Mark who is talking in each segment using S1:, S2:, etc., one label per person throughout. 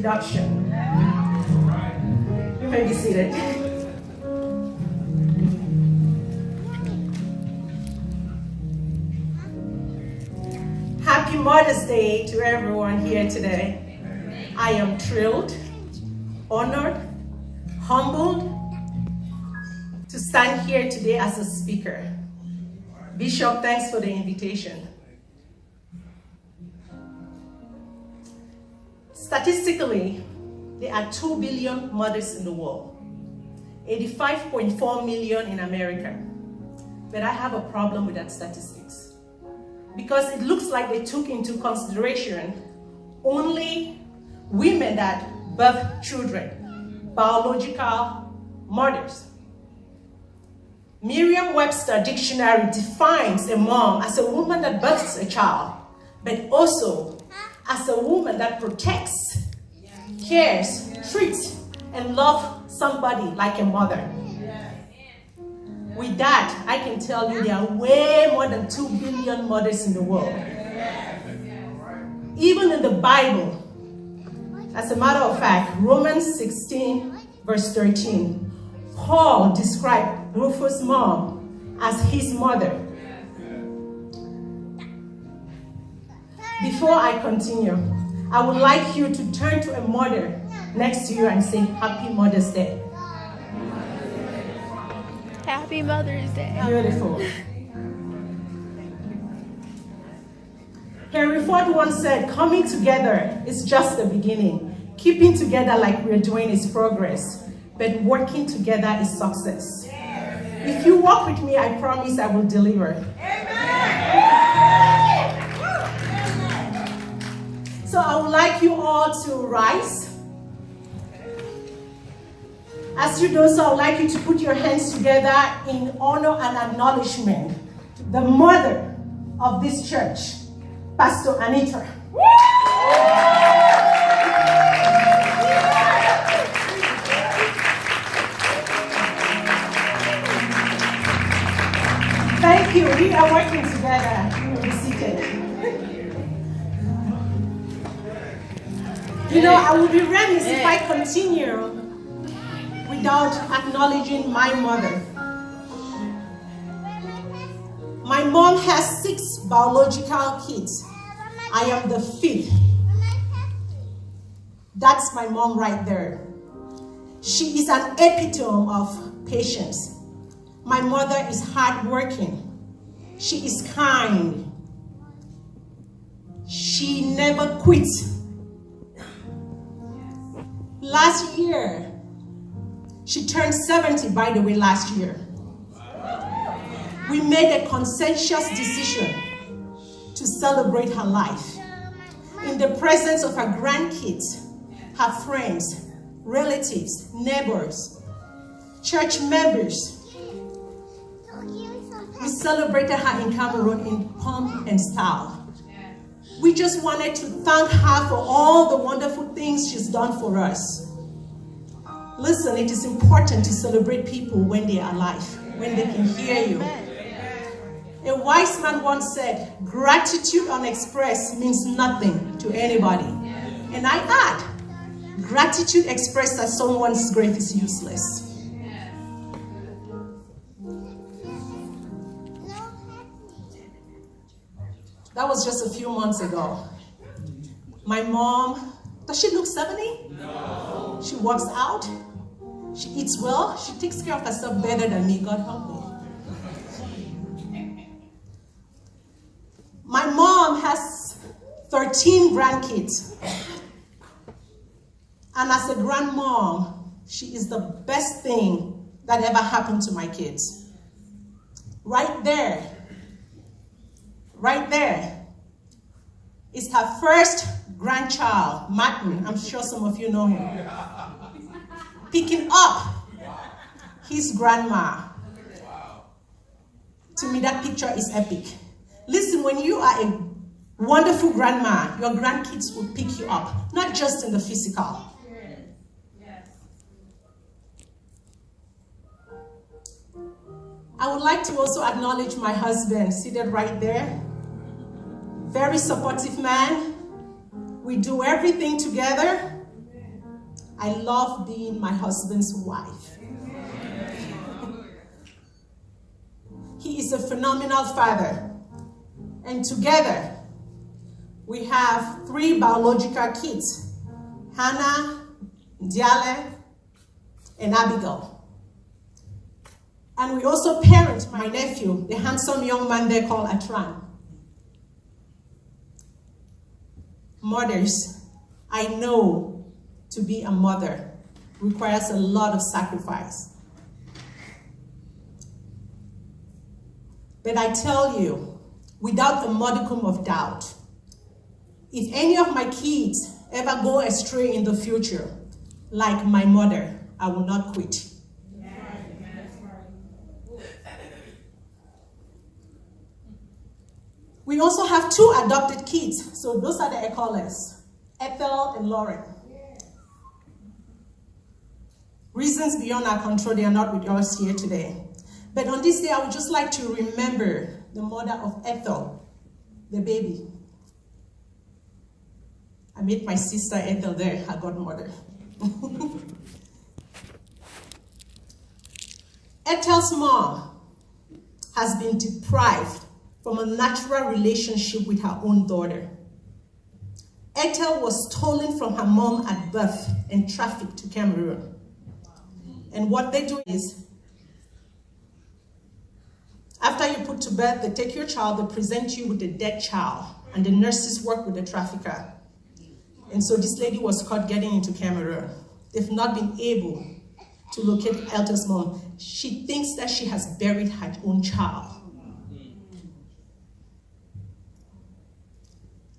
S1: introduction. You may be seated. Happy Mother's Day to everyone here today. I am thrilled, honored, humbled to stand here today as a speaker. Bishop, thanks for the invitation. Statistically, there are 2 billion mothers in the world, 85.4 million in America. But I have a problem with that statistics because it looks like they took into consideration only women that birth children, biological mothers. Merriam-Webster dictionary defines a mom as a woman that births a child, but also as a woman that protects, cares, treats, and loves somebody like a mother. With that, I can tell you there are way more than 2 billion mothers in the world. Even in the Bible, as a matter of fact, Romans 16, verse 13, Paul described Rufus' mom as his mother. Before I continue, I would like you to turn to a mother next to you and say, Happy Mother's Day.
S2: Happy Mother's Day.
S1: Beautiful. Henry Ford once said, coming together is just the beginning. Keeping together like we're doing is progress, but working together is success. If you walk with me, I promise I will deliver. So I would like you all to rise. As you do so, I would like you to put your hands together in honor and acknowledgement to the mother of this church, Pastor Anita. Thank you. We are working together. You will be seated. You know, I would be remiss if I continue without acknowledging my mother. My mom has 6 biological kids. I am the 5th. That's my mom right there. She is an epitome of patience. My mother is hardworking. She is kind. She never quits. Last year, she turned 70, by the way, last year. We made a consensus decision to celebrate her life in the presence of her grandkids, her friends, relatives, neighbors, church members. We celebrated her in Cameroon in pomp and style. We just wanted to thank her for all the wonderful things she's done for us. Listen, it is important to celebrate people when they are alive, when they can hear you. A wise man once said, gratitude unexpressed means nothing to anybody. And I add, gratitude expressed at someone's grave is useless. That was just a few months ago. My mom, does she look 70? No. She works out. She eats well. She takes care of herself better than me. God help me. My mom has 13 grandkids. And as a grandmom, she is the best thing that ever happened to my kids. Right there is her first grandchild, Martin. I'm sure some of you know him. Picking up his grandma. To me, that picture is epic. Listen, when you are a wonderful grandma, your grandkids will pick you up, not just in the physical. I would like to also acknowledge my husband, seated right there. Very supportive man. We do everything together. I love being my husband's wife. He is a phenomenal father. And together, we have 3 biological kids, Hannah, Diale, and Abigail. And we also parent my nephew, the handsome young man there called Atran. Mothers, I know to be a mother requires a lot of sacrifice. But I tell you, without a modicum of doubt, if any of my kids ever go astray in the future, like my mother, I will not quit. We also have 2 adopted kids, so those are the Ekoles, Ethel and Lauren. Reasons beyond our control, they are not with us here today. But on this day, I would just like to remember the mother of Ethel, the baby. I met my sister Ethel there, her godmother. Ethel's mom has been deprived from a natural relationship with her own daughter. Ethel was stolen from her mom at birth and trafficked to Cameroon. And what they do is, after you put to bed, they take your child, they present you with a dead child, and the nurses work with the trafficker. And so this lady was caught getting into Cameroon. They've not been able to locate Ethel's mom. She thinks that she has buried her own child.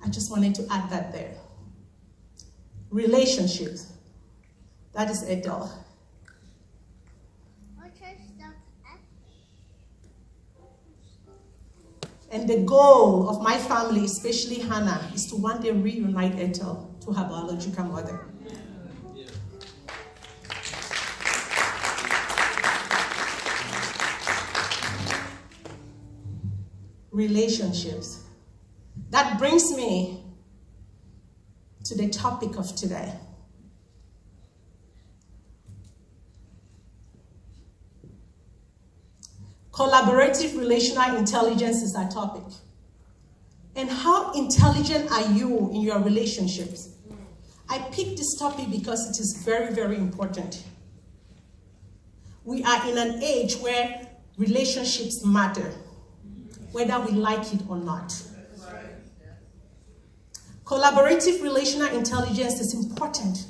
S1: I just wanted to add that there. Relationships. That is Ethel. And the goal of my family, especially Hannah, is to one day reunite Ethel to her biological mother. Relationships. That brings me to the topic of today. Collaborative relational intelligence is our topic. And how intelligent are you in your relationships? I picked this topic because it is very, very important. We are in an age where relationships matter, whether we like it or not. Collaborative relational intelligence is important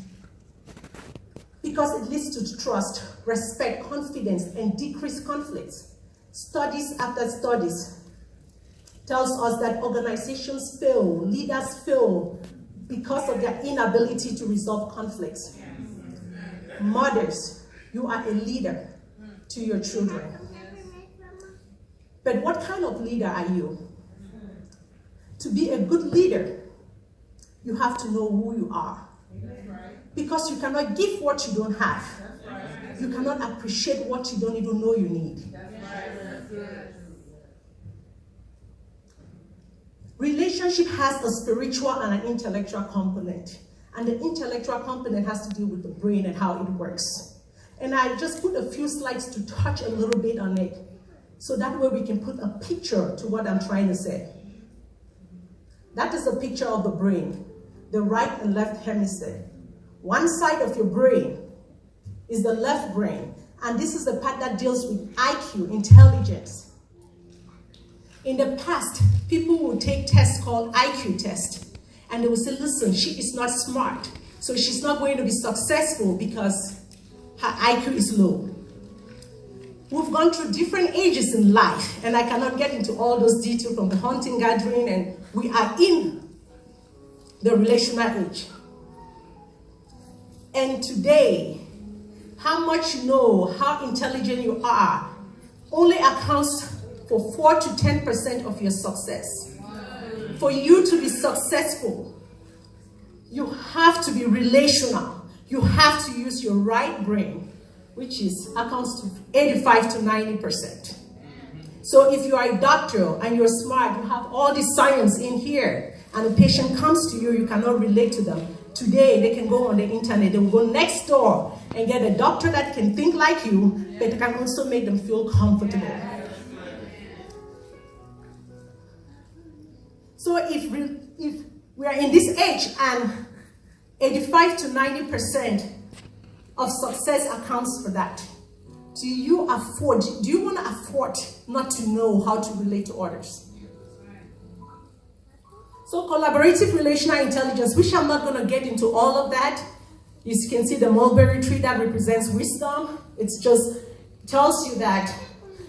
S1: because it leads to trust, respect, confidence, and decreased conflicts. Studies after studies tells us that organizations fail, leaders fail because of their inability to resolve conflicts. Mothers, you are a leader to your children. But what kind of leader are you? To be a good leader, you have to know who you are. Because you cannot give what you don't have. You cannot appreciate what you don't even know you need. Relationship has a spiritual and an intellectual component. And the intellectual component has to do with the brain and how it works. And I just put a few slides to touch a little bit on it. So that way we can put a picture to what I'm trying to say. That is a picture of the brain, the right and left hemisphere. One side of your brain is the left brain, and this is the part that deals with IQ, intelligence. In the past, people would take tests called IQ test, and they would say, listen, she is not smart, so she's not going to be successful because her IQ is low. We've gone through different ages in life, and I cannot get into all those details from the hunting gathering, and we are in the relational age. And today, how much you know, how intelligent you are, only accounts for 4 to 10% of your success. For you to be successful, you have to be relational. You have to use your right brain, which accounts to 85 to 90%. So if you are a doctor and you're smart, you have all this science in here, and a patient comes to you, you cannot relate to them, Today, they can go on the internet, they will go next door and get a doctor that can think like you, but can also make them feel comfortable. So if we are in this age and 85 to 90% of success accounts for that, do you want to afford not to know how to relate to others? So collaborative relational intelligence, which I'm not going to get into all of that. You can see the mulberry tree that represents wisdom. It's just tells you that,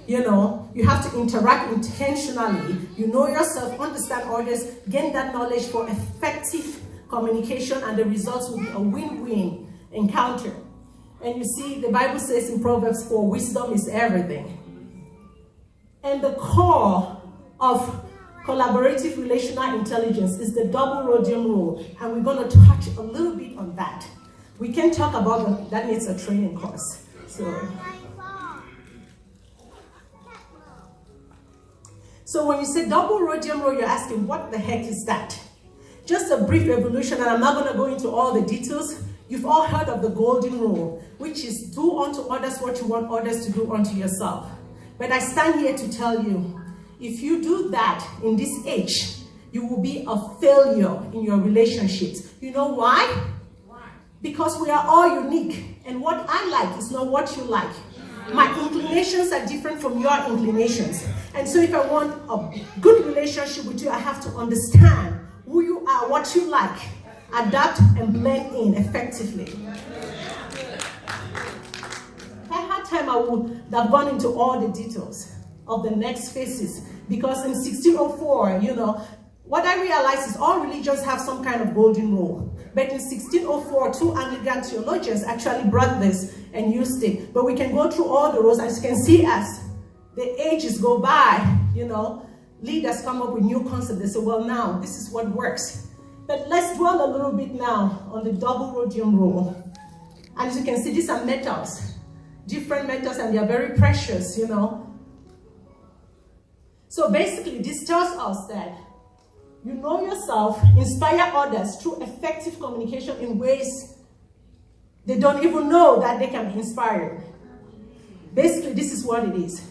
S1: you know, you have to interact intentionally. You know yourself, understand others, gain that knowledge for effective communication, and the results will be a win-win encounter. And you see, the Bible says in Proverbs 4, wisdom is everything. And the core of collaborative relational intelligence is the double rhodium rule, and we're going to touch a little bit on that. We can talk about that needs a training course. So when you say double rhodium rule, you're asking, what the heck is that? Just a brief evolution, and I'm not going to go into all the details. You've all heard of the golden rule, which is do unto others what you want others to do unto yourself. But I stand here to tell you, if you do that in this age, you will be a failure in your relationships. You know why? Because we are all unique, and what I like is not what you like. My inclinations are different from your inclinations. And so if I want a good relationship with you, I have to understand who you are, what you like, adapt and blend in effectively. If I had time, I would have gone into all the details of the next phases, because in 1604, you know, what I realized is all religions have some kind of golden rule. But in 1604, two Anglican theologians actually brought this and used it. But we can go through all the rules, as you can see, as the ages go by, you know, leaders come up with new concepts. They say, well, now this is what works. But let's dwell a little bit now on the double rhodium rule. And as you can see, these are metals, different metals, and they are very precious, you know. So basically, this tells us that you know yourself, inspire others through effective communication in ways they don't even know that they can be inspired. Basically, this is what it is.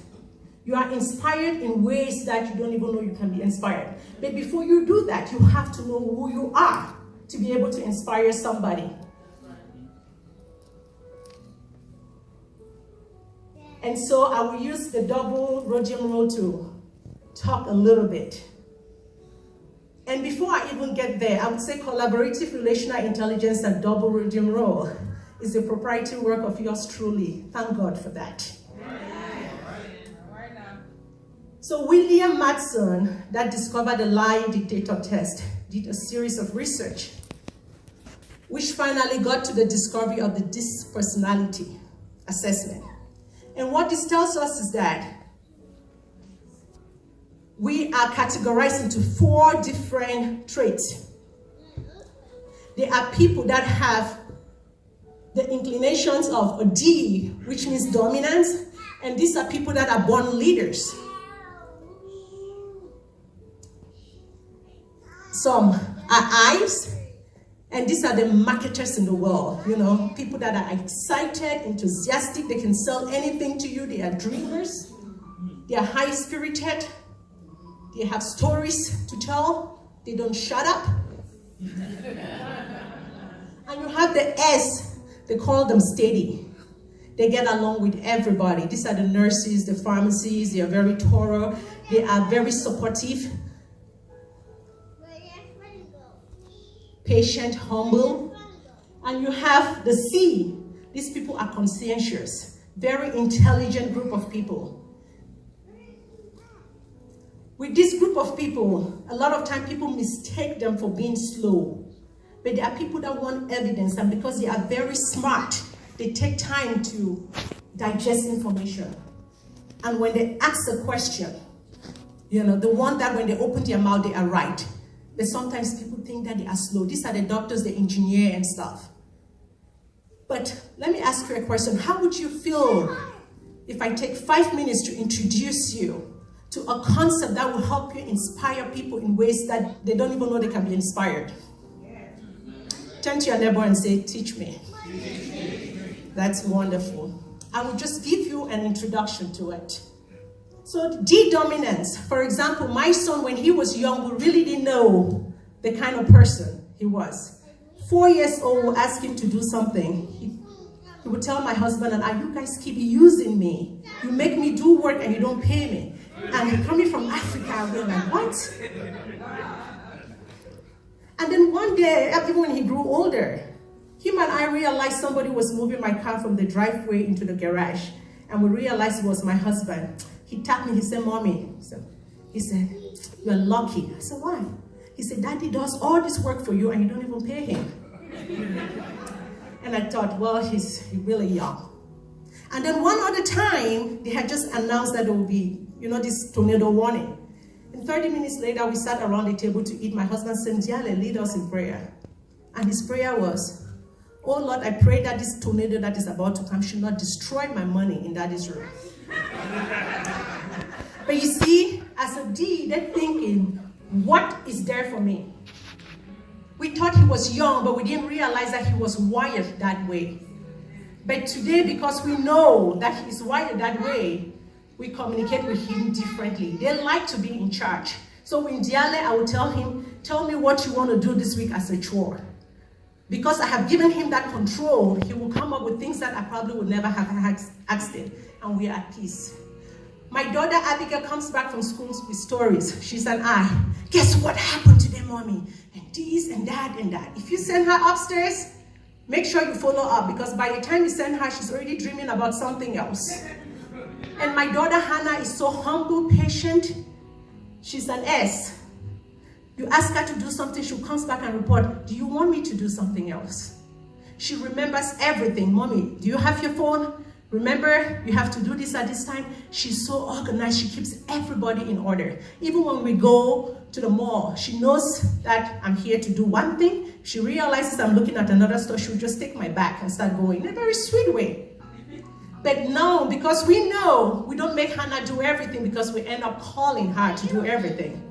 S1: You are inspired in ways that you don't even know you can be inspired. But before you do that, you have to know who you are to be able to inspire somebody. And so I will use the double rhodium rule to talk a little bit. And before I even get there, I would say collaborative relational intelligence and double rhodium rule is a proprietary work of yours truly. Thank God for that. So William Madsen, that discovered the lie dictator test, did a series of research, which finally got to the discovery of the DISC personality assessment. And what this tells us is that we are categorized into 4 different traits. There are people that have the inclinations of a D, which means dominance, and these are people that are born leaders. Some are I's, and these are the marketers in the world, you know, people that are excited, enthusiastic, they can sell anything to you, they are dreamers, they are high-spirited, they have stories to tell, they don't shut up. And you have the S, they call them steady. They get along with everybody. These are the nurses, the pharmacies, they are very thorough, they are very supportive. Patient, humble. And you have the C. These people are conscientious, very intelligent group of people. With this group of people, a lot of time people mistake them for being slow. But there are people that want evidence, and because they are very smart, they take time to digest information. And when they ask a question, you know, the one that when they open their mouth, they are right. But sometimes people think that they are slow. These are the doctors, the engineer and stuff. But let me ask you a question. How would you feel if I take 5 minutes to introduce you to a concept that will help you inspire people in ways that they don't even know they can be inspired? Turn to your neighbor and say, teach me. That's wonderful. I will just give you an introduction to it. So D dominance, for example, my son, when he was young, we really didn't know the kind of person he was. 4 years old, we'll ask him to do something. He would tell my husband and I, you guys keep using me. You make me do work and you don't pay me. And you're coming from Africa, we're like, what? And then one day, even when he grew older, him and I realized somebody was moving my car from the driveway into the garage. And we realized it was my husband. He tapped me, he said, Mommy. He said, you're lucky. I said, why? He said, Daddy does all this work for you and you don't even pay him. And I thought, well, he's really young. And then one other time, they had just announced that there will be, this tornado warning. And 30 minutes later, we sat around the table to eat. My husband said, Diale, lead us in prayer. And his prayer was, oh Lord, I pray that this tornado that is about to come should not destroy my money in Daddy's room. But you see, as a D, they're thinking, what is there for me? We thought he was young, but we didn't realize that he was wired that way. But today, because we know that he's wired that way, we communicate with him differently. They like to be in charge. So in Diale, I will tell him, tell me what you want to do this week as a chore. Because I have given him that control, he will come up with things that I probably would never have asked him, and we are at peace. My daughter Abigail comes back from school with stories. She said, guess what happened today, Mommy? And this and that and that. If you send her upstairs, make sure you follow up, because by the time you send her, she's already dreaming about something else. And my daughter Hannah is so humble, patient. She's an S. You ask her to do something, she comes back and report, do you want me to do something else? She remembers everything. Mommy, do you have your phone? Remember, you have to do this at this time. She's so organized. She keeps everybody in order. Even when we go to the mall, she knows that I'm here to do one thing. She realizes I'm looking at another store. She'll just take my bag and start going in a very sweet way. But now, because we know we don't make Hannah do everything, because we end up calling her to do everything.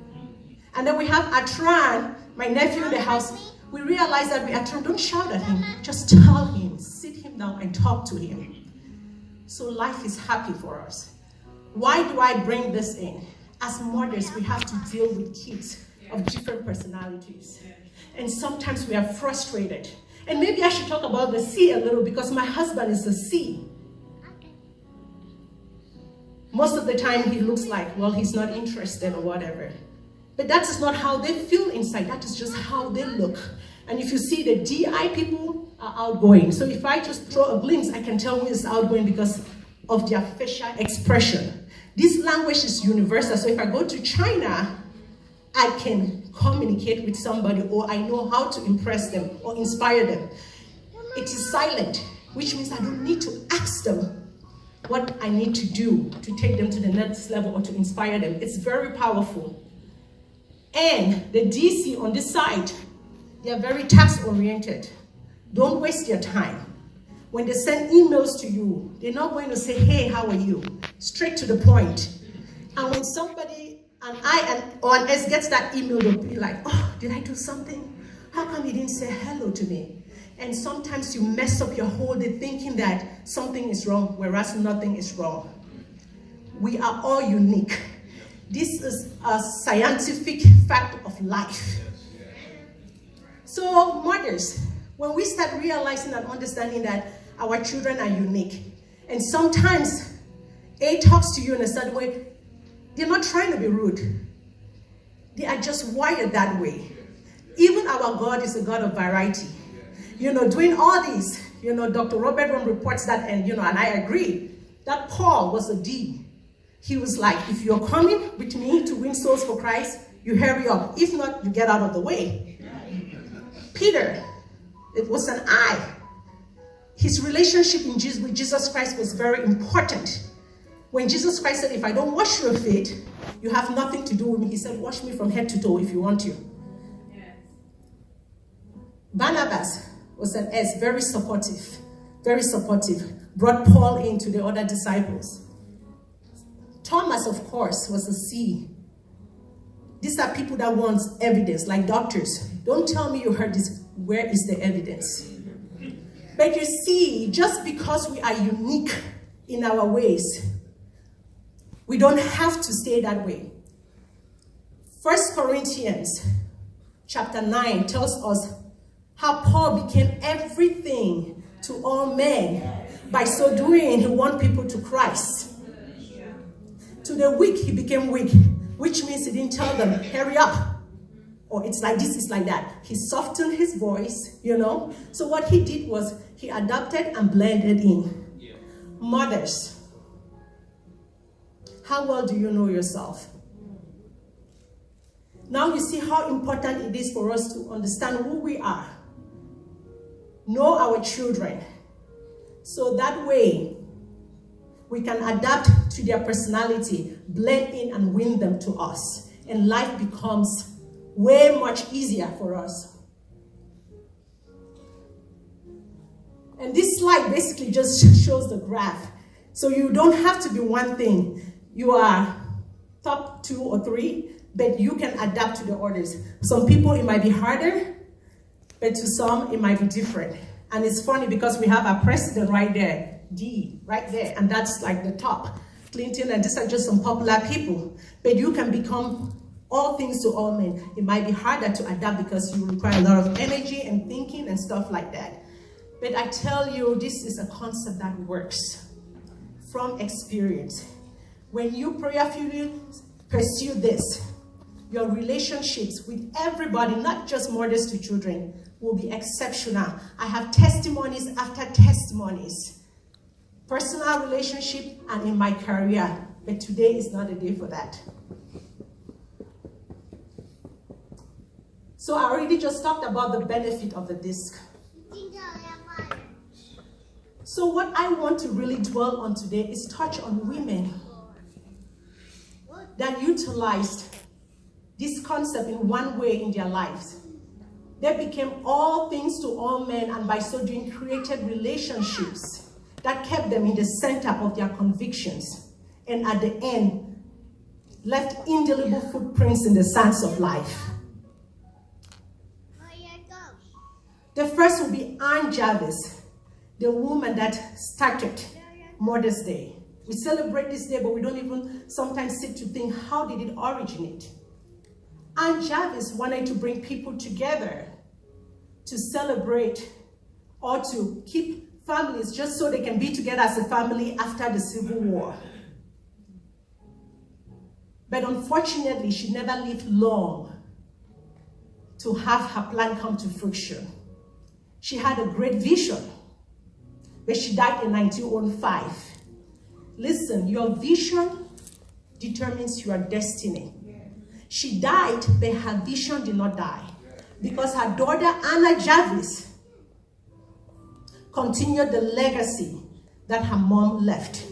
S1: And then we have Atran, my nephew in the house. We realize that Atran, don't shout at him. Just tell him, sit him down and talk to him. So life is happy for us. Why do I bring this in? As mothers, we have to deal with kids of different personalities. And sometimes we are frustrated. And maybe I should talk about the C a little, because my husband is a C. Most of the time he looks like, well, he's not interested or whatever. But that is not how they feel inside. That is just how they look. And if you see the DI people are outgoing. So if I just throw a glimpse, I can tell who is outgoing because of their facial expression. This language is universal. So if I go to China, I can communicate with somebody, or I know how to impress them or inspire them. It is silent, which means I don't need to ask them what I need to do to take them to the next level or to inspire them. It's very powerful. And the DC on this side, they are very task-oriented. Don't waste your time. When they send emails to you, they're not going to say, hey, how are you? Straight to the point. And when somebody, or an S gets that email, they'll be like, oh, did I do something? How come you didn't say hello to me? And sometimes you mess up your whole day thinking that something is wrong, whereas nothing is wrong. We are all unique. This is a scientific fact of life. So mothers, when we start realizing and understanding that our children are unique, and sometimes A talks to you in a certain way, they're not trying to be rude. They are just wired that way. Even our God is a God of variety. Doing all these, Dr. Robert Rom reports that, and I agree, that Paul was a D. He was like, if you're coming with me to win souls for Christ, you hurry up. If not, you get out of the way. Peter, it was an I. His relationship with Jesus Christ was very important. When Jesus Christ said, if I don't wash your feet, you have nothing to do with me. He said, wash me from head to toe if you want to. Yes. Barnabas was an S, very supportive, brought Paul into the other disciples. Thomas, of course, was a C. These are people that want evidence, like doctors. Don't tell me you heard this. where is the evidence? But you see, just because we are unique in our ways, we don't have to stay that way. 1 Corinthians chapter 9 tells us how Paul became everything to all men. By so doing, he won people to Christ. To the weak, he became weak, which means he didn't tell them, hurry up, or it's like this, it's like that. He softened his voice, you know. So what he did was he adapted and blended in. Mothers, how well do you know yourself? Now you see how important it is for us to understand who we are. Know our children. So that way, we can adapt to their personality, blend in and win them to us. And life becomes way much easier for us. And this slide basically just shows the graph. So you don't have to be one thing. You are top 2 or 3, but you can adapt to the others. Some people, it might be harder, but to some, it might be different. And it's funny because we have our president right there, D, right there, and that's like the top. Clinton, and these are just some popular people. But you can become all things to all men. It might be harder to adapt because you require a lot of energy and thinking and stuff like that. But I tell you, this is a concept that works from experience. When you prayerfully pursue this, your relationships with everybody, not just mothers to children, will be exceptional. I have testimonies after testimonies. Personal relationship and in my career. But today is not a day for that. So I already just talked about the benefit of the disc. So what I want to really dwell on today is touch on women that utilized this concept in one way in their lives. They became all things to all men, and by so doing created relationships that kept them in the center of their convictions, and at the end left indelible footprints in the sands of life. The first will be Ann Jarvis, the woman that started Mother's Day. We celebrate this day, but we don't even sometimes sit to think, how did it originate? Ann Jarvis wanted to bring people together to celebrate or to keep families just so they can be together as a family after the Civil War. But unfortunately, she never lived long to have her plan come to fruition. She had a great vision, but she died in 1905. Listen, your vision determines your destiny. She died, but her vision did not die, because her daughter, Anna Jarvis, continued the legacy that her mom left.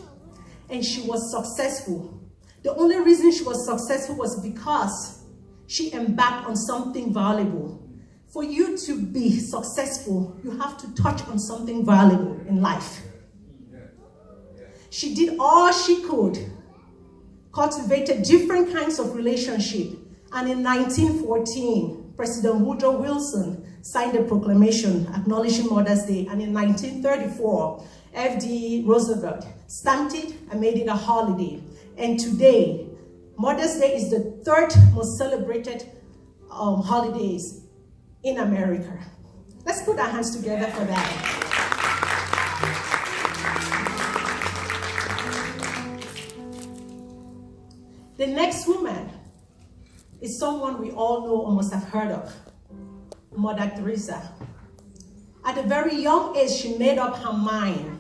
S1: And she was successful. The only reason she was successful was because she embarked on something valuable. For you to be successful, you have to touch on something valuable in life. She did all she could, cultivated different kinds of relationship. And in 1914, President Woodrow Wilson signed a proclamation acknowledging Mother's Day. And in 1934, F.D. Roosevelt stamped it and made it a holiday. And today, Mother's Day is the third most celebrated holidays in America. Let's put our hands together for that. The next woman is someone we all know or must have heard of, Mother Teresa. At a very young age, she made up her mind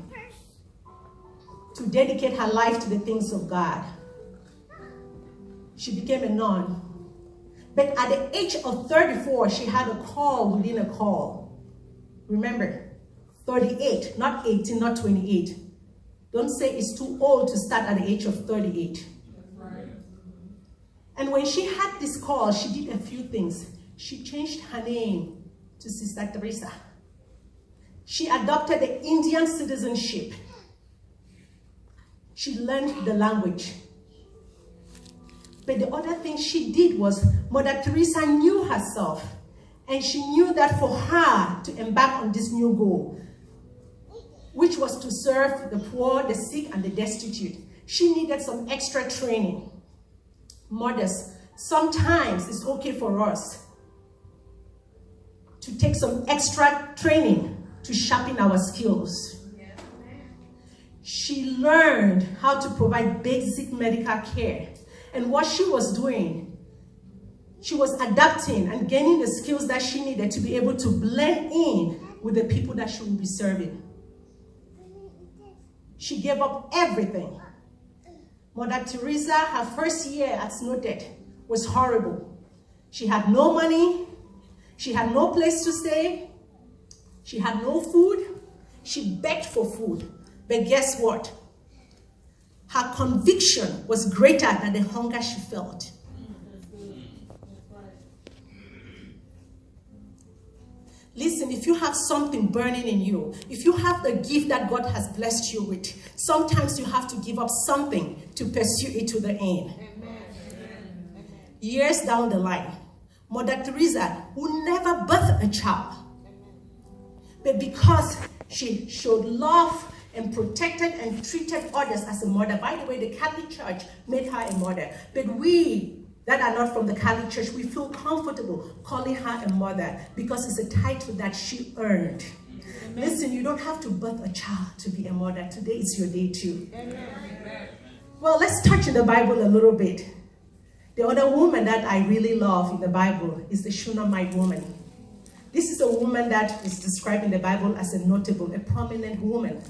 S1: to dedicate her life to the things of God. She became a nun. But at the age of 34, she had a call within a call. Remember, 38, not 18, not 28. Don't say it's too old to start at the age of 38. And when she had this call, she did a few things. She changed her name to Sister Teresa. She adopted the Indian citizenship. She learned the language. But the other thing she did was, Mother Teresa knew herself, And she knew that for her to embark on this new goal, which was to serve the poor, the sick, and the destitute, she needed some extra training. Mothers, sometimes it's okay for us to take some extra training to sharpen our skills. She learned how to provide basic medical care. And what she was doing, she was adapting and gaining the skills that she needed to be able to blend in with the people that she would be serving. She gave up everything. Mother Teresa, her first year at Snowdet was horrible. She had no money. She had no place to stay. She had no food. She begged for food. But guess what? Her conviction was greater than the hunger she felt. Listen, if you have something burning in you, if you have the gift that God has blessed you with, sometimes you have to give up something to pursue it to the end. Years down the line, Mother Teresa would never birth a child. But because she showed love and protected and treated others as a mother. By the way, the Catholic Church made her a mother. But we that are not from the Catholic Church, we feel comfortable calling her a mother because it's a title that she earned. Amen. Listen, you don't have to birth a child to be a mother. Today is your day too. Amen. Well, let's touch in the Bible a little bit. The other woman that I really love in the Bible is the Shunammite woman. This is a woman that is described in the Bible as a notable, a prominent woman.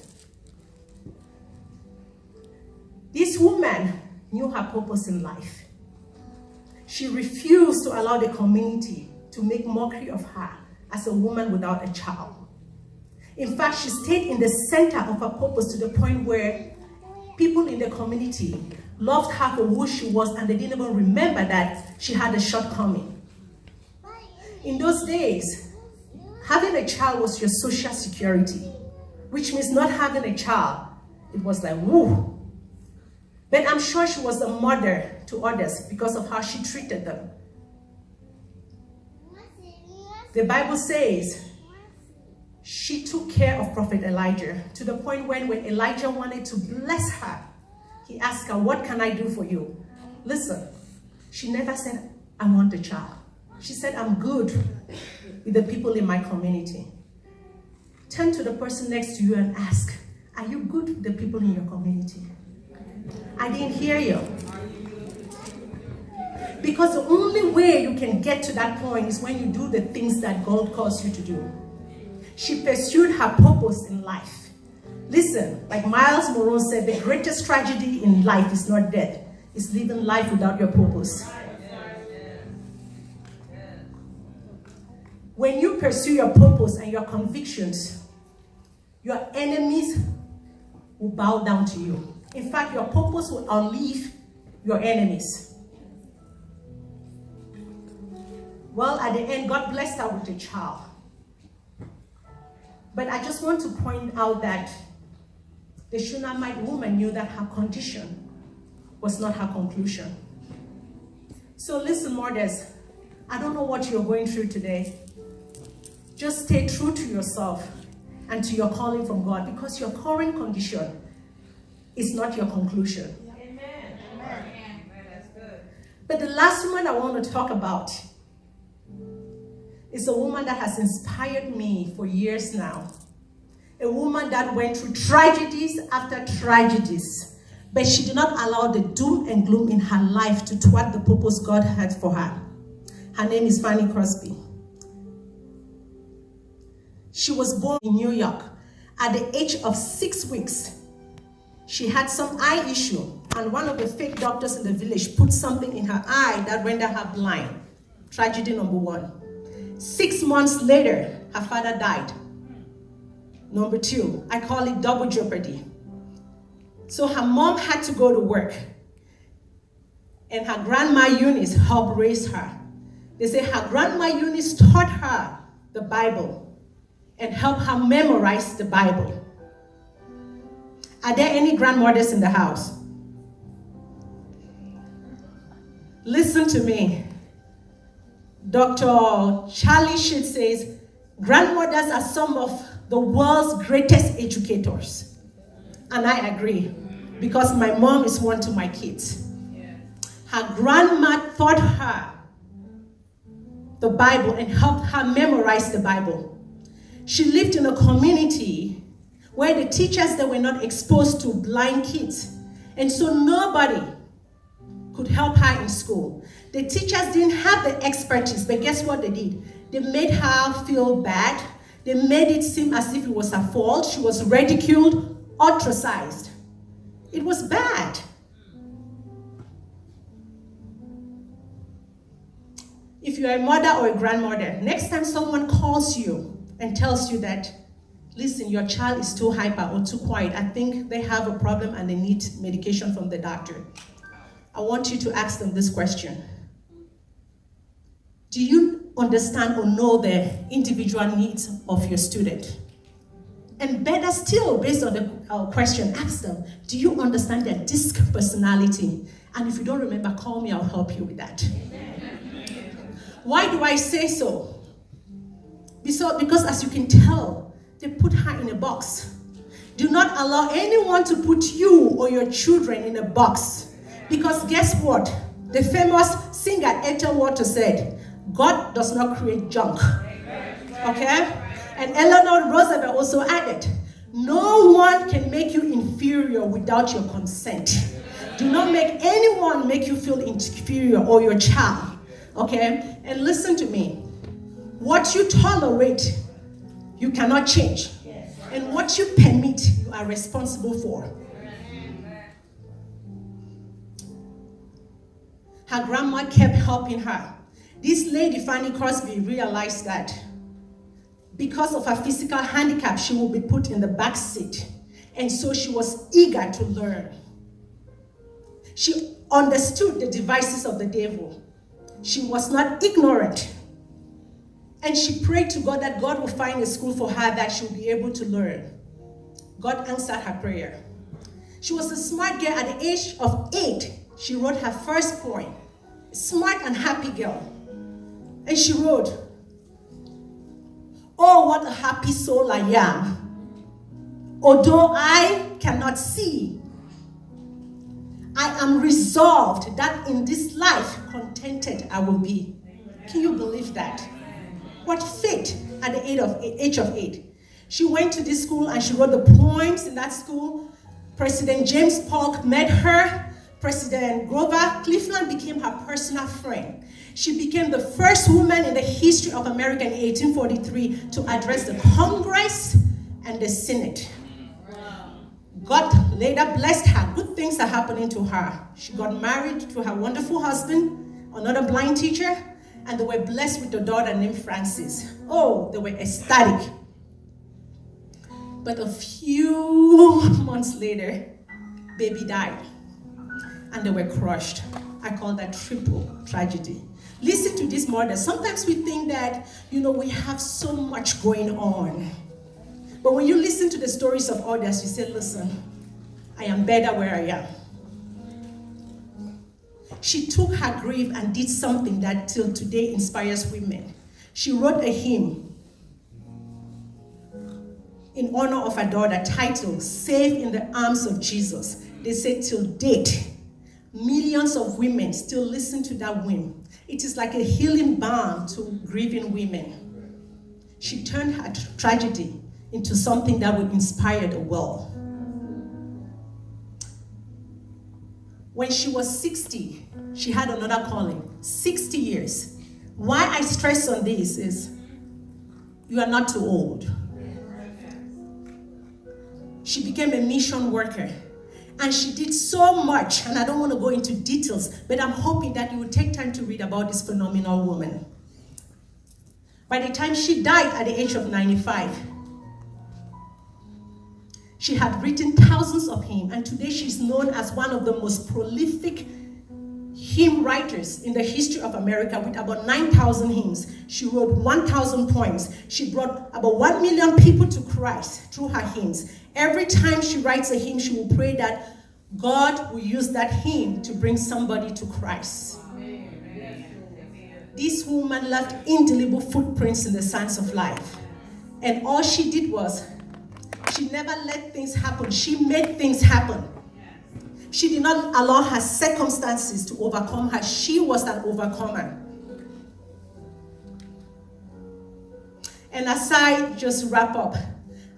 S1: This woman knew her purpose in life. She refused to allow the community to make mockery of her as a woman without a child. In fact, she stayed in the center of her purpose to the point where people in the community loved her for who she was, and they didn't even remember that she had a shortcoming. In those days, having a child was your social security, which means not having a child, it was like, woo. But I'm sure she was a mother to others because of how she treated them. The Bible says she took care of Prophet Elijah to the point when Elijah wanted to bless her, he asked her, what can I do for you? Listen, she never said, I want a child. She said, I'm good with the people in my community. Turn to the person next to you and ask, are you good with the people in your community? I didn't hear you. Because the only way you can get to that point is when you do the things that God calls you to do. She pursued her purpose in life. Listen, like Miles Monroe said, the greatest tragedy in life is not death, it's living life without your purpose. When you pursue your purpose and your convictions, your enemies will bow down to you. In fact, your purpose will outlive your enemies. Well, at the end, God blessed her with a child. But I just want to point out that the Shunammite woman knew that her condition was not her conclusion. So listen, mothers, I don't know what you're going through today. Just stay true to yourself and to your calling from God, because your current condition is not your conclusion. Amen. Amen. That's good. But the last woman I want to talk about is a woman that has inspired me for years now. A woman that went through tragedies after tragedies, but she did not allow the doom and gloom in her life to thwart the purpose God had for her. Her name is Fanny Crosby. She was born in New York. At the age of 6 weeks, she had some eye issue, and one of the fake doctors in the village put something in her eye that rendered her blind. Tragedy number 1. 6 months later, her father died. Number 2, I call it double jeopardy. So her mom had to go to work, and her grandma Eunice helped raise her. They say her grandma Eunice taught her the Bible and helped her memorize the Bible. Are there any grandmothers in the house? Listen to me. Dr. Charlie Sheen says, grandmothers are some of the world's greatest educators. And I agree, because my mom is one to my kids. Her grandma taught her the Bible and helped her memorize the Bible. She lived in a community where the teachers that were not exposed to blind kids, and so nobody could help her in school. The teachers didn't have the expertise, but guess what they did? They made her feel bad. They made it seem as if it was her fault. She was ridiculed, ostracized. It was bad. If you're a mother or a grandmother, next time someone calls you and tells you that, listen, your child is too hyper or too quiet, I think they have a problem and they need medication from the doctor, I want you to ask them this question. Do you understand or know the individual needs of your student? And better still, based on the question, ask them, do you understand their disc personality? And if you don't remember, call me, I'll help you with that. Why do I say so? Because as you can tell, they put her in a box. Do not allow anyone to put you or your children in a box. Because guess what? The famous singer Ethel Water said, God does not create junk. Okay? And Eleanor Roosevelt also added, no one can make you inferior without your consent. Do not make anyone make you feel inferior or your child. Okay? And listen to me. What you tolerate, you cannot change. And what you permit, you are responsible for. Her grandma kept helping her. This lady, Fanny Crosby, realized that because of her physical handicap, she will be put in the back seat. And so she was eager to learn. She understood the devices of the devil. She was not ignorant. And she prayed to God that God would find a school for her that she would be able to learn. God answered her prayer. She was a smart girl. At the age of 8, she wrote her first poem. Smart and happy girl. And she wrote, oh, what a happy soul I am. Although I cannot see, I am resolved that in this life contented I will be. Can you believe that? What faith at the age of 8. She went to this school and she wrote the poems in that school. President James Polk met her. President Grover Cleveland became her personal friend. She became the first woman in the history of America in 1843 to address the Congress and the Senate. God later blessed her. Good things are happening to her. She got married to her wonderful husband, another blind teacher, and they were blessed with a daughter named Frances. Oh, they were ecstatic. But a few months later, baby died, and they were crushed. I call that triple tragedy. Listen to this mother. Sometimes we think that, we have so much going on. But when you listen to the stories of others, you say, listen, I am better where I am. She took her grief and did something that till today inspires women. She wrote a hymn in honor of her daughter titled, Safe in the Arms of Jesus. They say till date, millions of women still listen to that hymn. It is like a healing balm to grieving women. She turned her tragedy into something that would inspire the world. When she was 60, she had another calling. 60 years. Why I stress on this is, you are not too old. She became a mission worker. And she did so much, and I don't want to go into details, but I'm hoping that you will take time to read about this phenomenal woman. By the time she died at the age of 95, she had written thousands of hymns, and today she's known as one of the most prolific hymn writers in the history of America with about 9,000 hymns. She wrote 1,000 poems. She brought about 1 million people to Christ through her hymns. Every time she writes a hymn, she will pray that God will use that hymn to bring somebody to Christ. This woman left indelible footprints in the sands of life. And all she did was, she never let things happen. She made things happen. She did not allow her circumstances to overcome her. She was an overcomer. And as I just wrap up,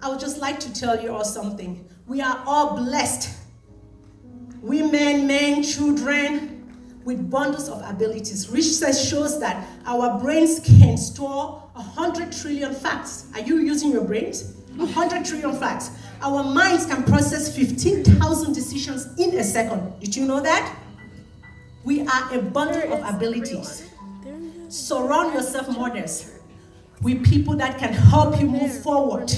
S1: I would just like to tell you all something. We are all blessed. Women, men, children, with bundles of abilities. Research shows that our brains can store 100 trillion facts. Are you using your brains? 100 trillion facts. Our minds can process 15,000 decisions in a second. Did you know that? We are a bundle of abilities. Surround yourself, mothers, with people that can help you move forward.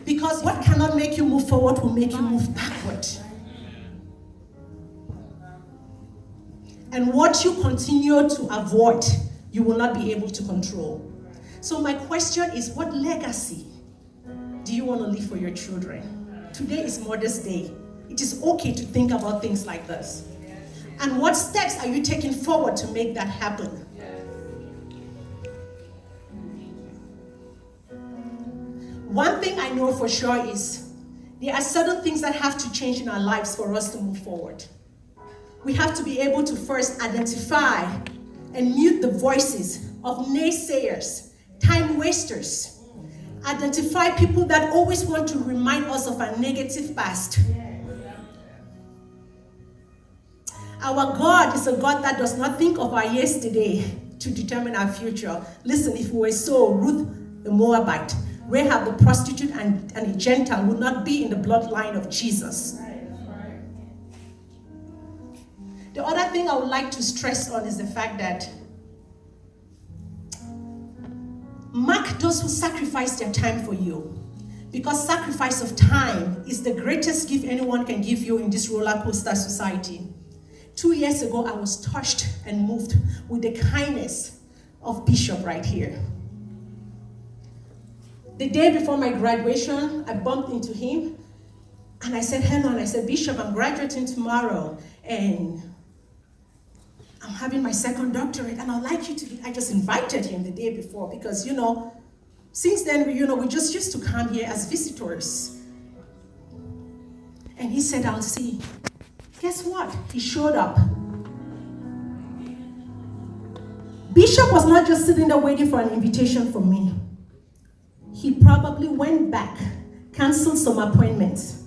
S1: Because what cannot make you move forward will make you move backward. And what you continue to avoid, you will not be able to control. So my question is, what legacy do you want to leave for your children? Today is Mother's Day. It is okay to think about things like this. And what steps are you taking forward to make that happen? One thing I know for sure is there are certain things that have to change in our lives for us to move forward. We have to be able to first identify and mute the voices of naysayers, time wasters. Identify people that always want to remind us of our negative past. Our God is a God that does not think of our yesterday to determine our future. Listen, if we were so, Ruth the Moabite, Rahab the prostitute, and a Gentile would not be in the bloodline of Jesus. The other thing I would like to stress on is the fact that mark those who sacrifice their time for you. Because sacrifice of time is the greatest gift anyone can give you in this roller coaster society. 2 years ago, I was touched and moved with the kindness of Bishop right here. The day before my graduation, I bumped into him and I said, hello, and I said, Bishop, I'm graduating tomorrow and I'm having my second doctorate and I'd like you to, I just invited him the day before because, since then, we just used to come here as visitors. And he said, I'll see. Guess what? He showed up. Bishop was not just sitting there waiting for an invitation from me. He probably went back, canceled some appointments,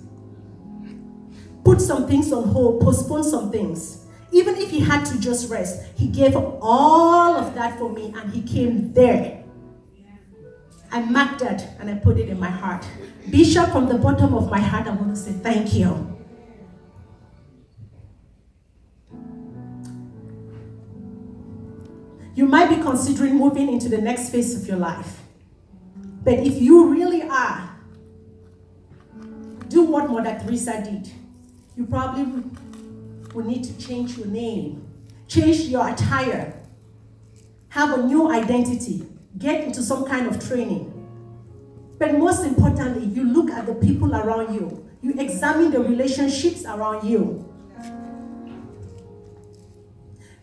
S1: put some things on hold, postponed some things. Even if he had to just rest, he gave all of that for me and he came there. I marked that and I put it in my heart. Bishop, from the bottom of my heart, I want to say thank you. You might be considering moving into the next phase of your life. But if you really are, do what Mother Teresa did. You probably will need to change your name, change your attire, have a new identity, get into some kind of training. But most importantly, you look at the people around you. You examine the relationships around you.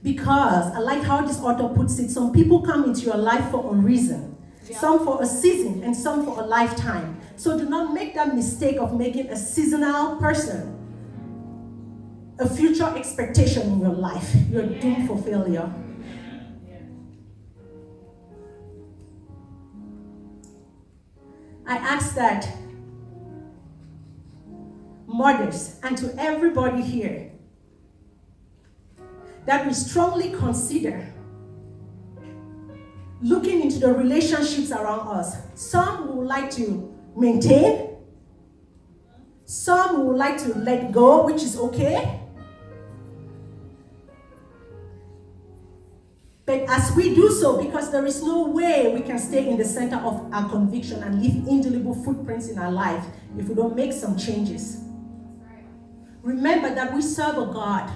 S1: Because I like how this author puts it, some people come into your life for a reason, some for a season, and some for a lifetime. So do not make that mistake of making a seasonal person a future expectation in your life. You're doomed for failure. I ask that mothers and to everybody here that we strongly consider looking into the relationships around us. Some would like to maintain, some would like to let go, which is okay. But as we do so, because there is no way we can stay in the center of our conviction and leave indelible footprints in our life if we don't make some changes. Remember that we serve a God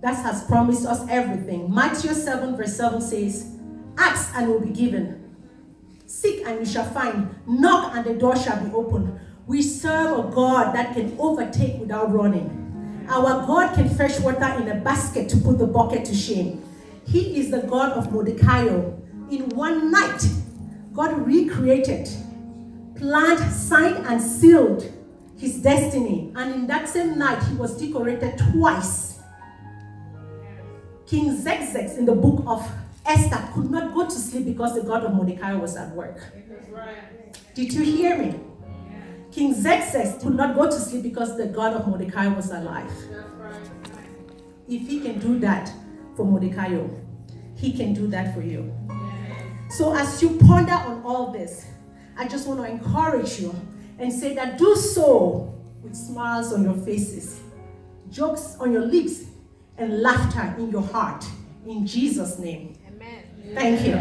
S1: that has promised us everything. Matthew 7 verse 7 says, ask and it will be given. Seek and you shall find. Knock and the door shall be opened. We serve a God that can overtake without running. Our God can fetch water in a basket to put the bucket to shame. He is the God of Mordecai. In one night, God recreated, planned, signed, and sealed his destiny. And in that same night, he was decorated twice. King Xerxes in the book of Esther could not go to sleep because the God of Mordecai was at work. Did you hear me? King Xerxes could not go to sleep because the God of Mordecai was alive. If he can do that for Mordecai, he can do that for you. So as you ponder on all this, I just want to encourage you and say that do so with smiles on your faces, jokes on your lips, and laughter in your heart. In Jesus' name. Amen. Thank you.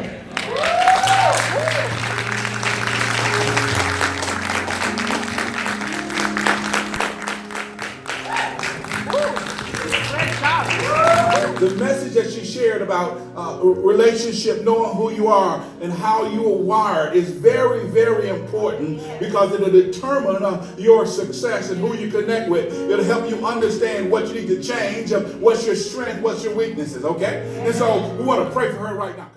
S3: The message that she shared about relationship, knowing who you are and how you are wired is very, very important because it'll determine your success and who you connect with. It'll help you understand what you need to change, what's your strength, what's your weaknesses, okay? And so we want to pray for her right now.